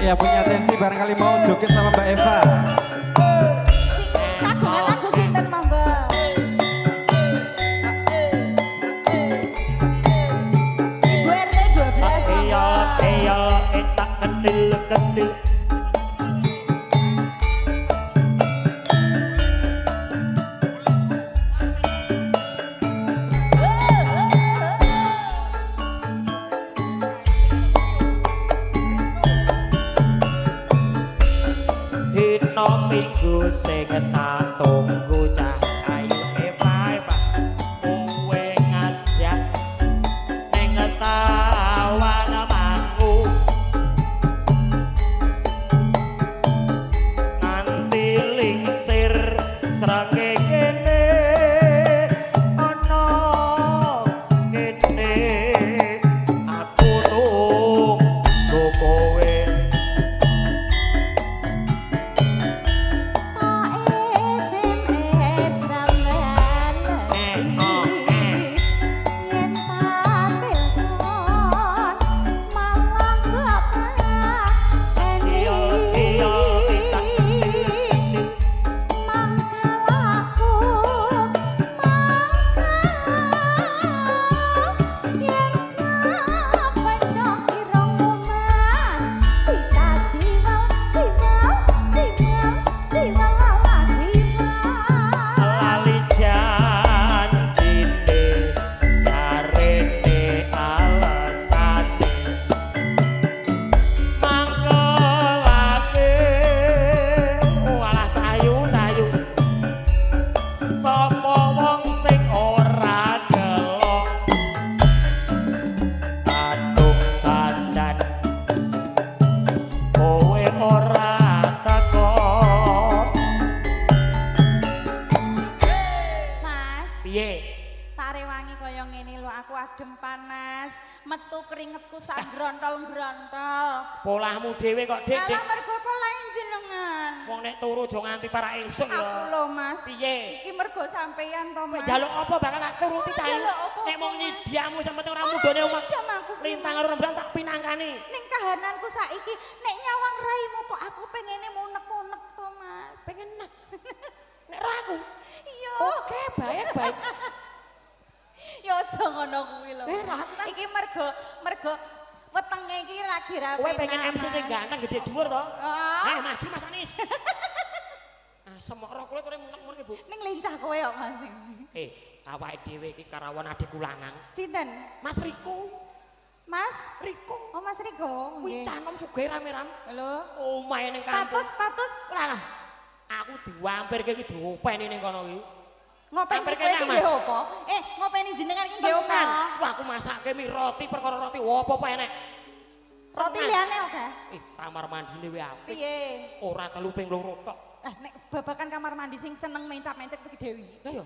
ya punya atensi barangkali mau joget sama Mbak Eva. Kagungan lagu sinten monggo. Ibu RT 12 Iya, monggo. iya, etak kendil-kendil. Dino minggu sing tak tunggu cah ayu Eva kowe ngajak ning tawan mangu nganti lingsir srenge kene ana kene aku nunggu kowe SMS ramlan yen tak telepon malah gak iya iya tak kendil mangkalaku yen kapendhok irungmu mas kita jiwa lala jiwa lali janjine jarene alasane mangkelake walah sayu-sayu sapa wong sing ora delok aduh dandan kowe ora teko mas piye sare wangi kaya ngene lho aku adem panas metu keringetku sak grontol-grontol polahmu dhewe kok dik dik ala mergo lain jenengan wong nek turu aja nganti para esuk aku ya lho mas piye iki mergo sampeyan to kowe mas njaluk apa bakal tak turuti Ora cah njaluk apa-apa, nek mong Mas. nyidiamu sampe ora mudone omah Jam aku lintang karo rembulan tak pinangkani ning kahananku saiki nek nyawang raimu kok aku pengene munek-munek to mas pengen nek nek ra aku iya oke baik baik ya aja ngono kuwi lho ra iki mergo wetenge iki lagi ra kowe pengen MC sing ganteng gede dhuwur to Ah, maju Mas Anis ah semokro kowe kore munek-munek Bu ning lincah kowe kok mas awake dhewe iki karawan adikku lanang sinten Mas Riko mas Riko oh mas Rigo kuwi nggih canom sugih rame-rame halo omahe ning kampung status lah aku diwampirke iki diopeni ning kono iki ngopeni Hampir kowe iki kena, Mas. nggih apa ngopeni jenengan iki nggih apa Tenan. Wah, aku masakke mi roti perkara roti opo-opo enek. roti Tenan. liyane oke Kamar mandine wae apik. piye Ora telu ping loro tok. nek babakan kamar mandi sing seneng mencap-mencap iki Dewi Lah ya,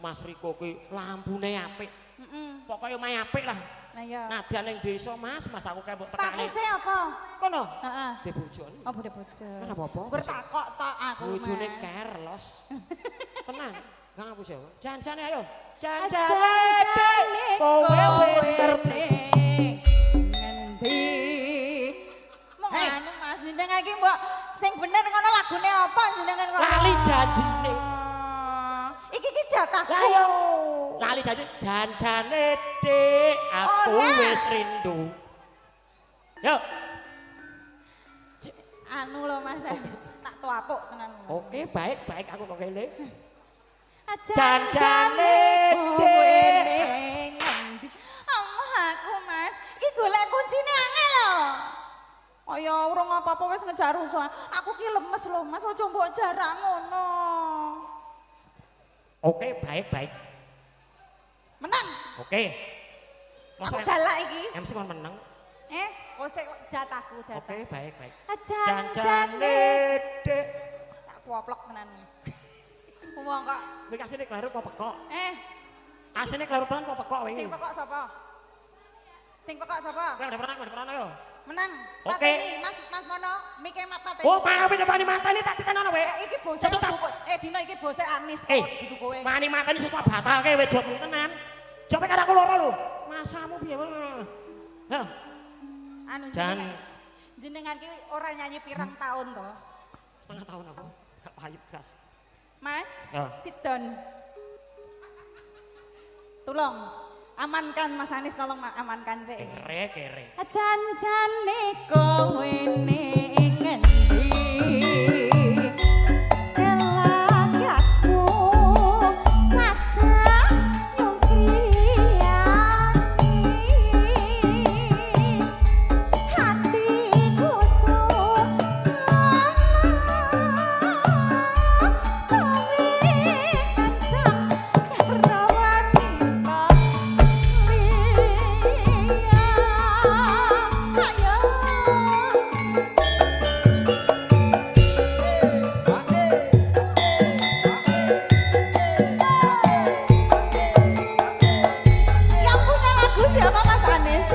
Mas Riko kuwi lampune apik. heeh Pokoke omahe apik lah. nah ya Nadyan ning desa, Mas aku kepok tekane. statusnya apa Kono. heeh De bojone. oh bude bojo Kenapa apa? bertakok tok aku Bojone Mas. kerlos. Tenang. Gak ngapus ya. Janjane ayo. Jajane Janjane kowe wis ngerti. ngendi mong anu Mas jenengan iki mbok sing bener ngono lagune apa jenengan ngono Lali janjine. iki jatahku Ayo. Lali janjane Dik, aku Ora. wis rindu. Yo, anu lho Mas tak tuapuk tenan oke baik aku kok kene. janjane kowe ning ngendi amah aku Mas iki golek kuncine angel lho kaya urung apa-apa wis ngejar rusuh aku ki lemes lho Mas aja mbok jarak ngono Oke, baik. menang Oke. aku Masa galak iki MC kon menang. kok jatahku jatah Oke, baik. janjane Janjane Dik. tak kuoplok tenan wong kok Kowe kasine kleru apa pekok? Asine kleru tenan apa pekok wingi? sing pekok sapa? Sing pekok sapa? Kowe udah pernah yo. Menang. Oke. Pateni, Mas Mono, mike mak pateni. Oh, mau nyepani matane tak titenono wae. Iki bose Sesuk tak- dudu. Dino iki bose Anis kok Eh, dudu kowe. mani matane sesuk batalke wae jobmu tenan. Jobe karo aku loro lho. Masamu piye? Hah. Anu Jan jenengan. Jenengan ki ora nyanyi pirang tahun to? Setengah tahun aku gak pahit gas. Mas, Ya. sit down. Tolong amankan Mas Anis, tolong amankan sih. Kere. Jan-jane kowe ning ngendi? Elagaku saja nyungkriyani. Hatiku sujana kowe kencang karo wanita liya. Ayo yang punya lagu siapa Mas Anis?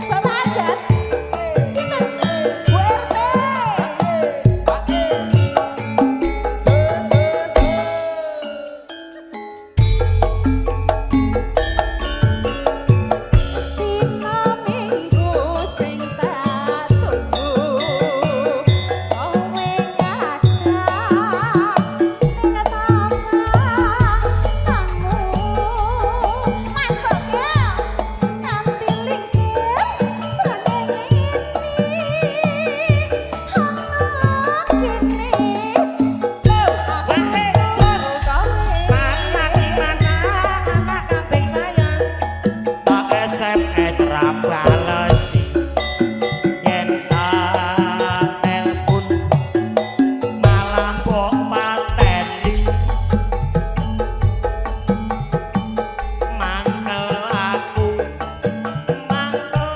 Bapak Ajat? Sinten? Bu RT? Dina minggu sing tak tunggu kowe ngajak ning tamanmu. Mas Bogel nganti lingsir srengenge iki ana kene. Wae jos mana di mana anak kambing sayang. Tak SMS ra bales. Yen tak telepon malah kok mateni. Mangkel aku mangkel.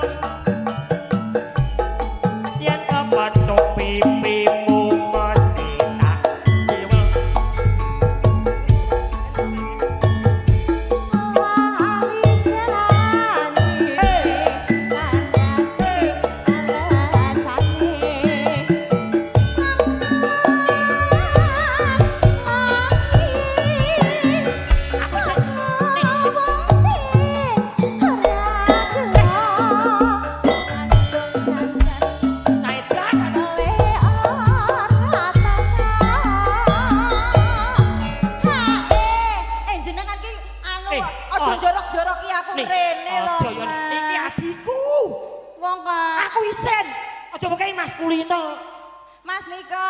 Yen kepethuk pipimu mesti tak jiwel. Lali janji nandhake alasane. Jenengan ki anu Eh, aja oh. jorok-joroki aku Nih, rene lho. ojo yo iki Mas. adikku. Wong kok Aku isen. Aja pokoke Mas Kulino. Mas Niko,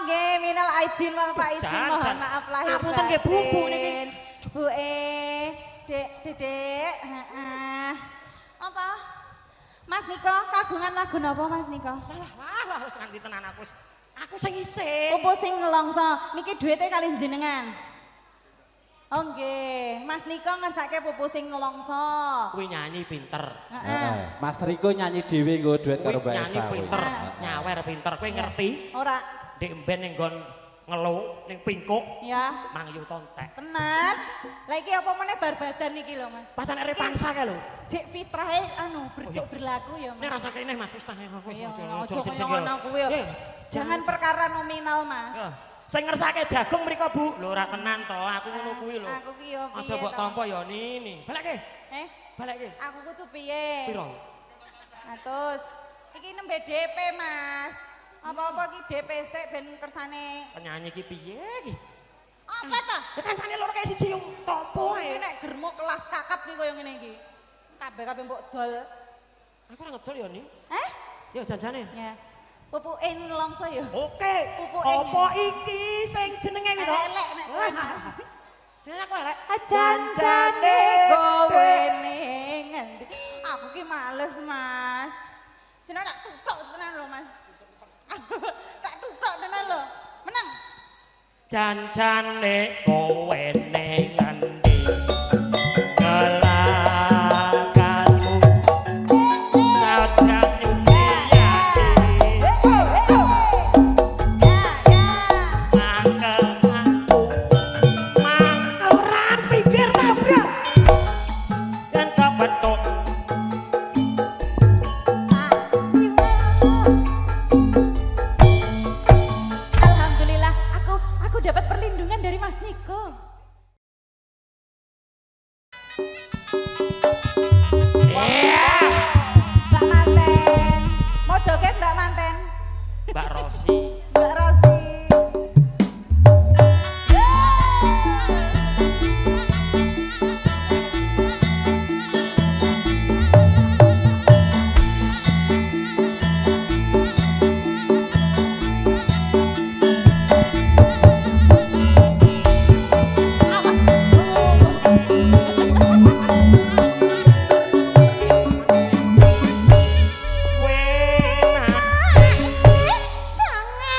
nggih minal aidin wal faizin, Jan, mohon Jan. maaf lahir Ngapunten nggih, Bu, Bu, niki. batin. Bu Dek, Dedek, heeh. Apa? Mas Niko, kagungan lagu napa Mas Niko? Wah, wis nganti tenan aku wis. Aku sing isin. Opo sing nelongso? Niki duwite kali jenengan. Oh nggih, Mas Niko ngersake pupu sing nelongso. Kuwi nyanyi pinter. Heeh. Mas Riko nyanyi dhewe nggo duet karo Kuwi Mbak nyanyi Eva. pinter, Heeh. nyawer pinter. Kowe ngerti? Ora, Dek mben ning nggon ngelu ning pingkuk ya. mang yu tontek. Tenan. Lah iki apa meneh bar-badan iki lho Mas. Pas arek pangsa kae lho. Cek fitrahe anu bercuk berlaku ya Nek Mas. rasa kene Mas wis tah aku. Iya, ojo kaya ngono kuwi. Jangan perkara nominal, Mas. Sing ngersake jagung mriko, Bu. Lho ora tenan to, aku ngono kuwi lho. Aku ki yo piye Aja mbok to? tampa ya nini. Balekke, Eh, balekke. aku kudu piye? Piro? Atus. Iki nembe DP, Mas. Apa-apa ki DP sik ben kersane. Penyanyi ki piye ki? Apa ta? Ya kancane loro kae siji yo topo Iki ae. nek germo kelas kakap ki koyo ngene iki. Kabeh-kabeh mbok dol. Aku ora ngedol ya ni. Eh? Ya janjane. Ya. Pupuke nelongso ya. Oke. Pupuke. Apa iki sing jenenge iki to? Elek nek kowe, Mas. Jenenge aku elek. Janjane kowe ning ngendi? Aku ki males, Mas. Jeneng tak tutuk tenan lho, Mas. Tak tutuk tenan lho. Menang. Janjane kowe ning ngendi? Gelakanmu sajan nyupiati mangkel aku mangkelan pinggir tabrak dan kebetuk Alhamdulillah, aku dapat perlindungan dari Mas Niko. Mbak Manten. Mbak Rosi. Mbak Rosi. Wena Jangan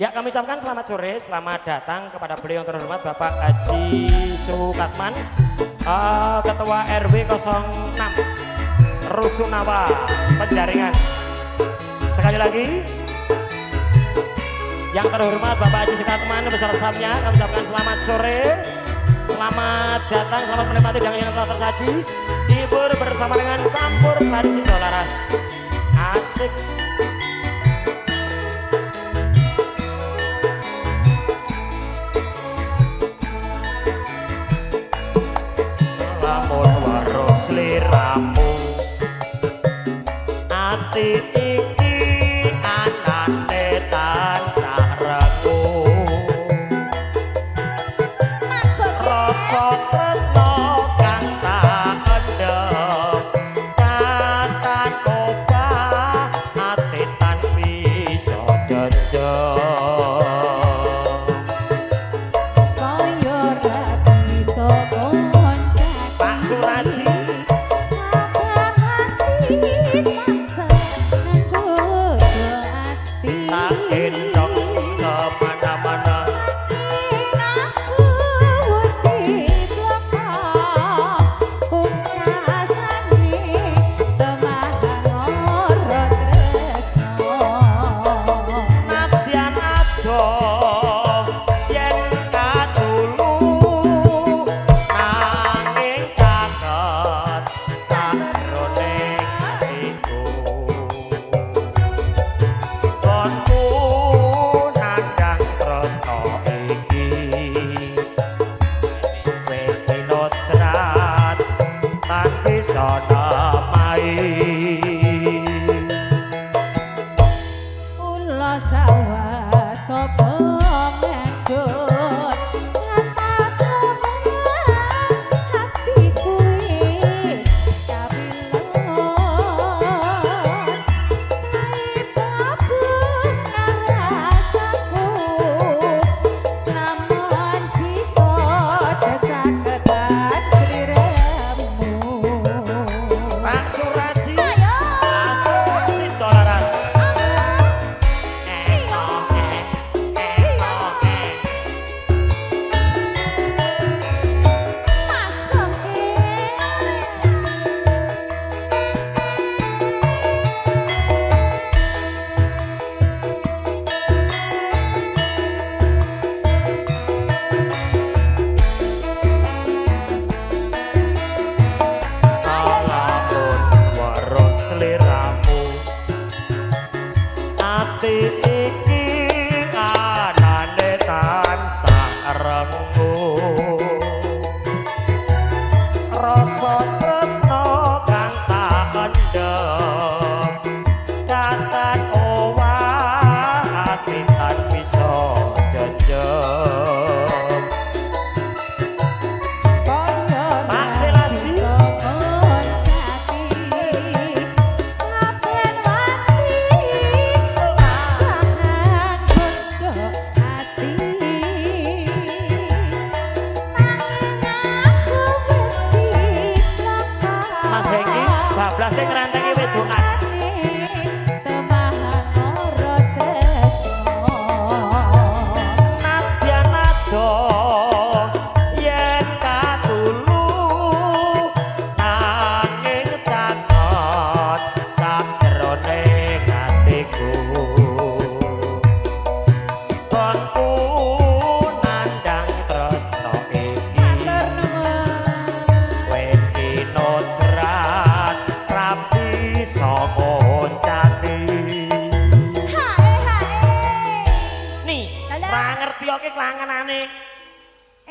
Ya kami ucapkan selamat sore, selamat datang kepada beliau yang terhormat Bapak Haji Sukatman, Ketua RW 06 Rusunawa Penjaringan. Sekali lagi, yang terhormat Bapak Haji Sukatman beserta stafnya, kami ucapkan selamat sore, selamat datang, selamat menikmati dengan yang telah tersaji, hibur bersama dengan campur sari Sindolaras. Asik. Lamun waruh sliramu ati iki anane tansah regu rasa tresno kang tak endem katan obah ati tan bisa jejeg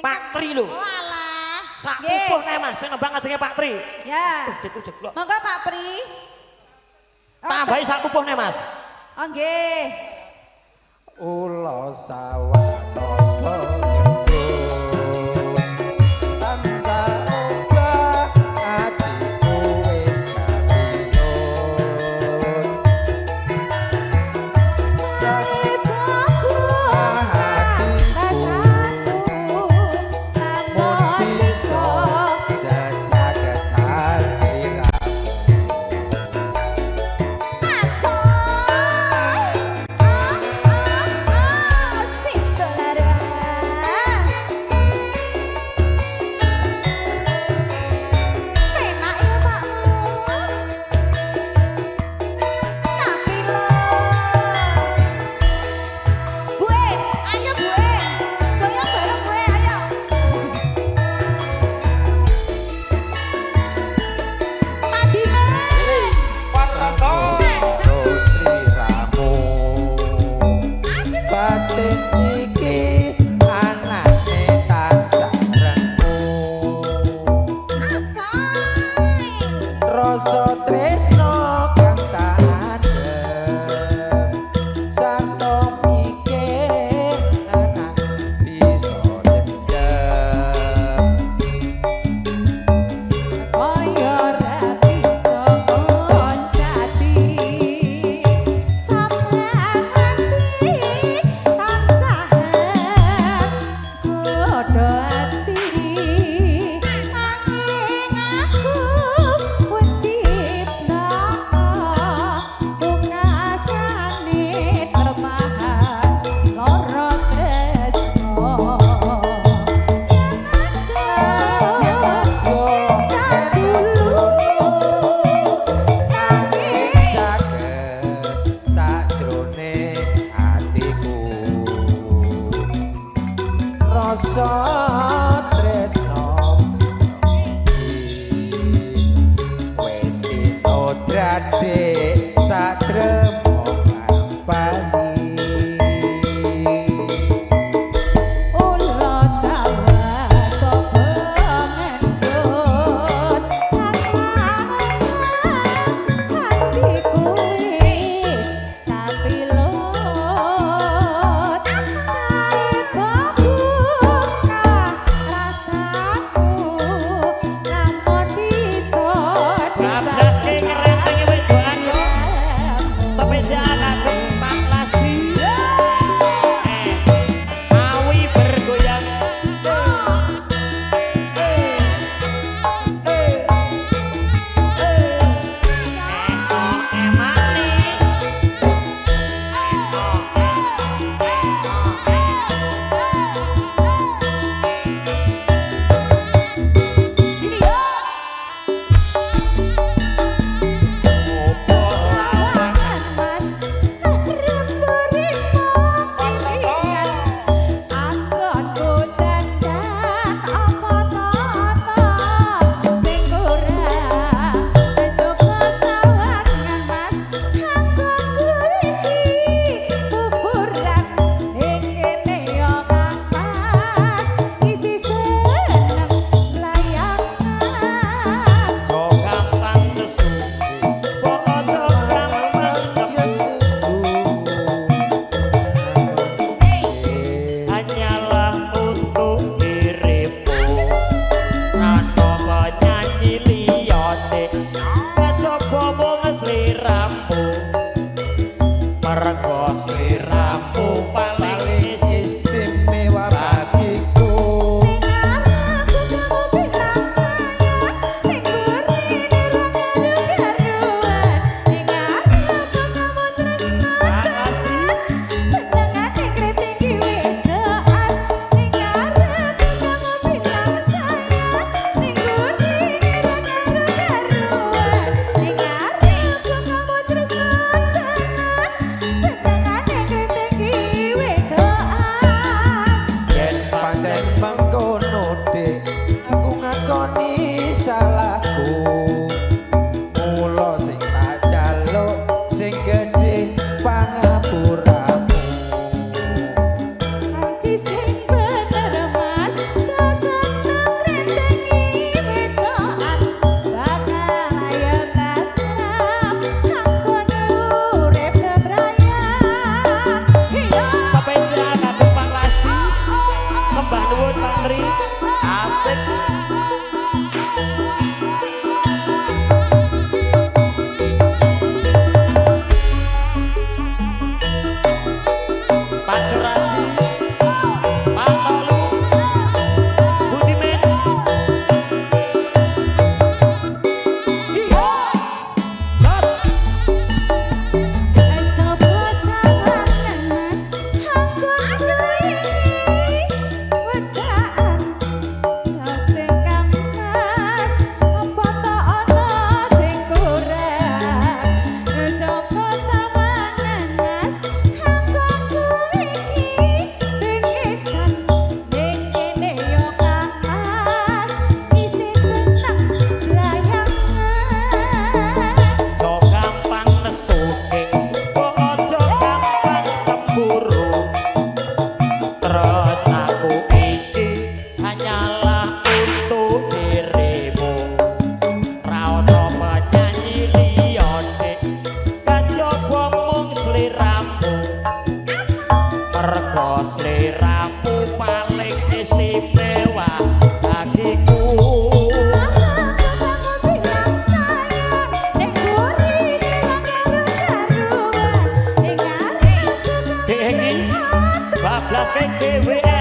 Pak Tri lho. Walah. Sak pupuh nek Mas, sing nembang ajenge Pak Tri. Ya. Diku jeglok. Monggo Pak Pri. Tambahi sak pupuh nek Mas. Oh nggih. Ula sawah sapa rasa tresno kang tak adem sarta mikir anang bisa dendam Kaya ora bisa ngoncati sampeyan janji tansah godho ati nanging aku wedi blaka pungkasane termahan lara tresno yen aku caket sajrone atiku rasa tresno wis inodrade satremo kampani Ula sawah sapa ngendut hatiku wis tapi lot sae babuka rasaku lamun bisa Bablas ke ngerenteng wedok ayo. atas GWS